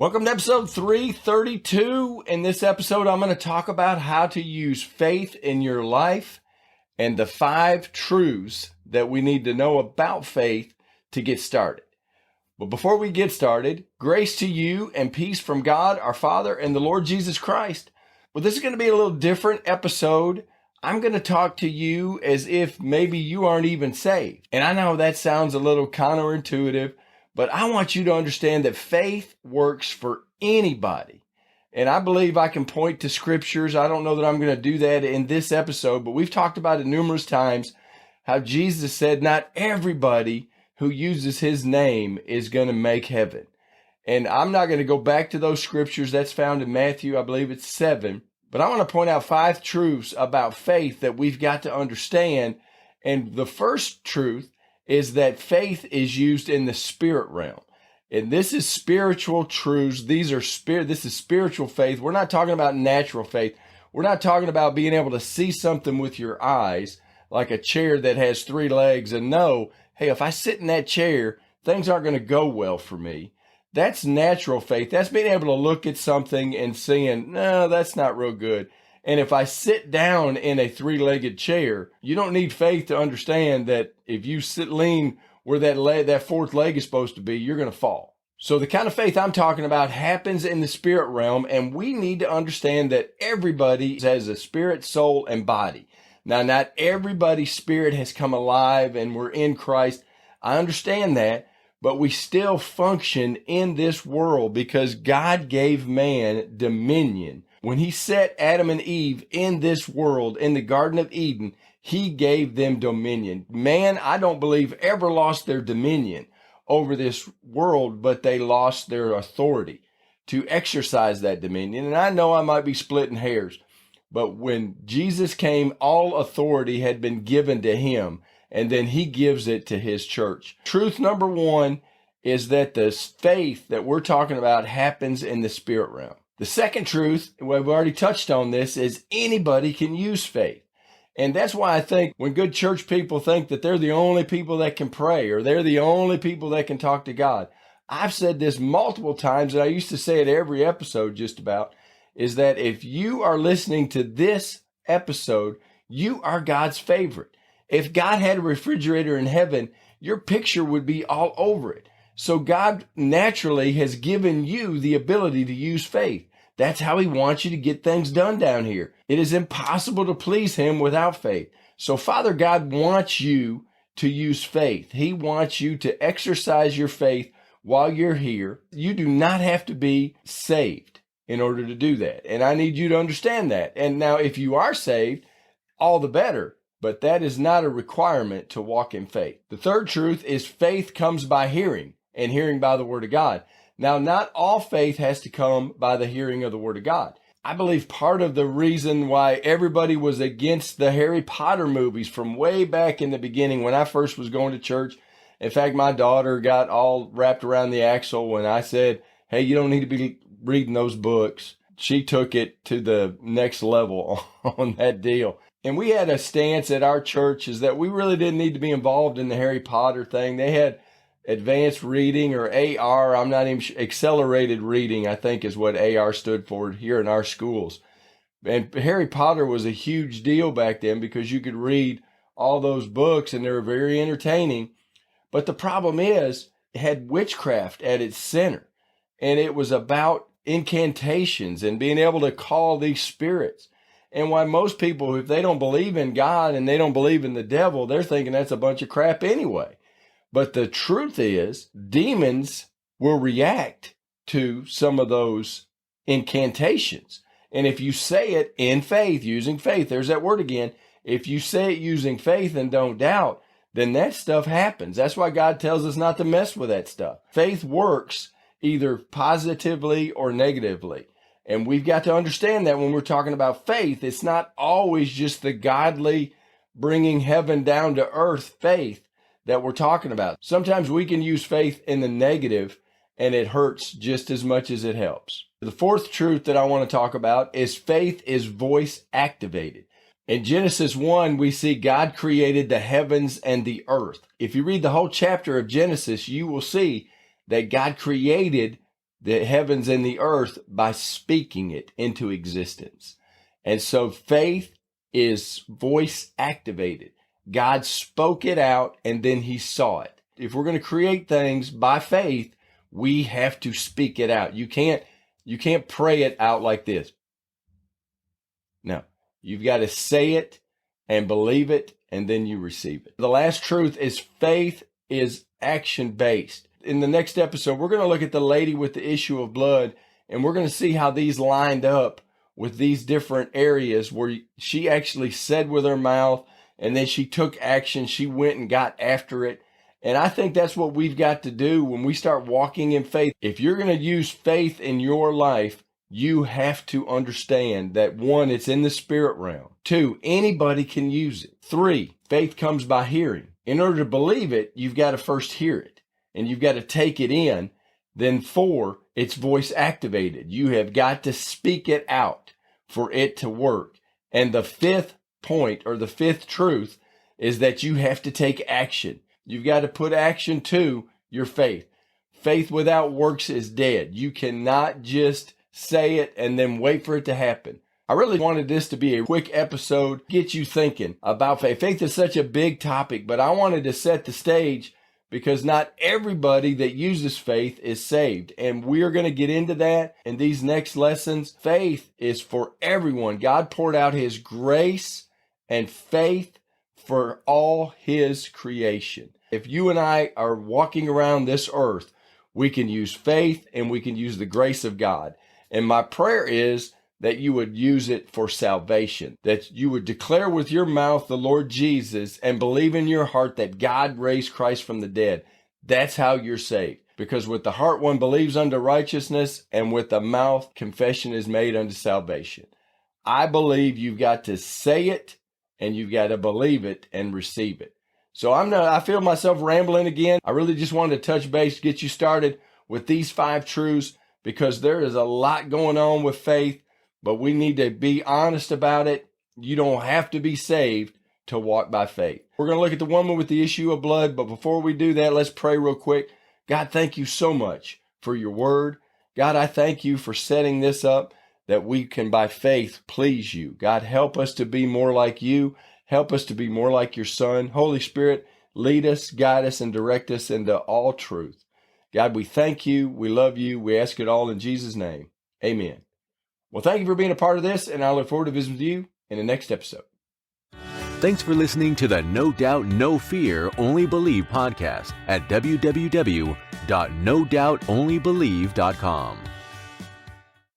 Welcome to episode 332. In this episode, I'm going to talk about how to use faith in your life and the 5 truths that we need to know about faith to get started. But before we get started, grace to you and peace from God, our Father, and the Lord Jesus Christ. Well, this is going to be a little different episode. I'm going to talk to you as if maybe you aren't even saved. And I know that sounds a little counterintuitive, but I want you to understand that faith works for anybody. And I believe I can point to scriptures. I don't know that I'm going to do that in this episode, but we've talked about it numerous times, how Jesus said not everybody who uses his name is going to make heaven. And I'm not going to go back to those scriptures. That's found in Matthew, I believe it's 7. But I want to point out 5 truths about faith that we've got to understand. And the first truth is that faith is used in the spirit realm. And this is spiritual truths. This is spiritual faith. We're not talking about natural faith. We're not talking about being able to see something with your eyes, like a chair that has 3 legs and know, hey, if I sit in that chair, things aren't going to go well for me. That's natural faith. That's being able to look at something and seeing, no, that's not real good. And if I sit down in a 3-legged chair, you don't need faith to understand that if you lean where that 4th leg is supposed to be, you're going to fall. So the kind of faith I'm talking about happens in the spirit realm, and we need to understand that everybody has a spirit, soul, and body. Now, not everybody's spirit has come alive and we're in Christ. I understand that, but we still function in this world because God gave man dominion. When he set Adam and Eve in this world, in the Garden of Eden, he gave them dominion. Man, I don't believe ever lost their dominion over this world, but they lost their authority to exercise that dominion. And I know I might be splitting hairs, but when Jesus came, all authority had been given to him, and then he gives it to his church. Truth number 1 is that the faith that we're talking about happens in the spirit realm. The second truth, we've already touched on this, is anybody can use faith. And that's why I think when good church people think that they're the only people that can pray or they're the only people that can talk to God. I've said this multiple times, and I used to say it every episode just about, is that if you are listening to this episode, you are God's favorite. If God had a refrigerator in heaven, your picture would be all over it. So God naturally has given you the ability to use faith. That's how he wants you to get things done down here. It is impossible to please him without faith. So Father God wants you to use faith. He wants you to exercise your faith while you're here. You do not have to be saved in order to do that. And I need you to understand that. And now if you are saved, all the better. But that is not a requirement to walk in faith. The third truth is faith comes by hearing, and hearing by the word of God. Now, not all faith has to come by the hearing of the word of God. I believe part of the reason why everybody was against the Harry Potter movies from way back in the beginning when I first was going to church. In fact, my daughter got all wrapped around the axle when I said, hey, you don't need to be reading those books. She took it to the next level on that deal. And we had a stance at our church is that we really didn't need to be involved in the Harry Potter thing. They had advanced reading or AR. I'm not even accelerated reading, I think is what AR stood for here in our schools. And Harry Potter was a huge deal back then because you could read all those books and they were very entertaining. But the problem is it had witchcraft at its center. And it was about incantations and being able to call these spirits. And why most people, if they don't believe in God and they don't believe in the devil, they're thinking that's a bunch of crap anyway. But the truth is, demons will react to some of those incantations. And if you say it in faith, using faith, there's that word again. If you say it using faith and don't doubt, then that stuff happens. That's why God tells us not to mess with that stuff. Faith works either positively or negatively. And we've got to understand that when we're talking about faith, it's not always just the godly bringing heaven down to earth faith that we're talking about. Sometimes we can use faith in the negative and it hurts just as much as it helps. The fourth truth that I want to talk about is faith is voice activated. In Genesis 1, we see God created the heavens and the earth. If you read the whole chapter of Genesis, you will see that God created the heavens and the earth by speaking it into existence. And so faith is voice activated. God spoke it out and then he saw it. If we're going to create things by faith, we have to speak it out. You can't pray it out like this. No, you've got to say it and believe it, and then you receive it. The last truth is faith is action-based. In the next episode, we're going to look at the lady with the issue of blood, and we're going to see how these lined up with these different areas where she actually said with her mouth, and then she took action. She went and got after it. And I think that's what we've got to do when we start walking in faith. If you're going to use faith in your life, you have to understand that 1, it's in the spirit realm. 2, anybody can use it. 3, faith comes by hearing. In order to believe it, you've got to first hear it and you've got to take it in. Then 4, it's voice activated. You have got to speak it out for it to work. And the 5th point, or the 5th truth, is that you have to take action. You've got to put action to your faith. Faith without works is dead. You cannot just say it and then wait for it to happen. I really wanted this to be a quick episode, get you thinking about faith. Faith is such a big topic, but I wanted to set the stage because not everybody that uses faith is saved. And we're going to get into that in these next lessons. Faith is for everyone. God poured out his grace and faith for all his creation. If you and I are walking around this earth, we can use faith and we can use the grace of God. And my prayer is that you would use it for salvation, that you would declare with your mouth the Lord Jesus and believe in your heart that God raised Christ from the dead. That's how you're saved. Because with the heart one believes unto righteousness, and with the mouth confession is made unto salvation. I believe you've got to say it and you've got to believe it and receive it. So I feel myself rambling again. I really just wanted to touch base, get you started with these 5 truths, because there is a lot going on with faith, but we need to be honest about it. You don't have to be saved to walk by faith. We're going to look at the woman with the issue of blood, but before we do that, let's pray real quick. God, thank you so much for your word. God, I thank you for setting this up that we can by faith please you. God, help us to be more like you. Help us to be more like your Son. Holy Spirit, lead us, guide us, and direct us into all truth. God, we thank you. We love you. We ask it all in Jesus' name. Amen. Well, thank you for being a part of this, and I look forward to visiting with you in the next episode. Thanks for listening to the No Doubt, No Fear, Only Believe podcast at www.nodoubtonlybelieve.com.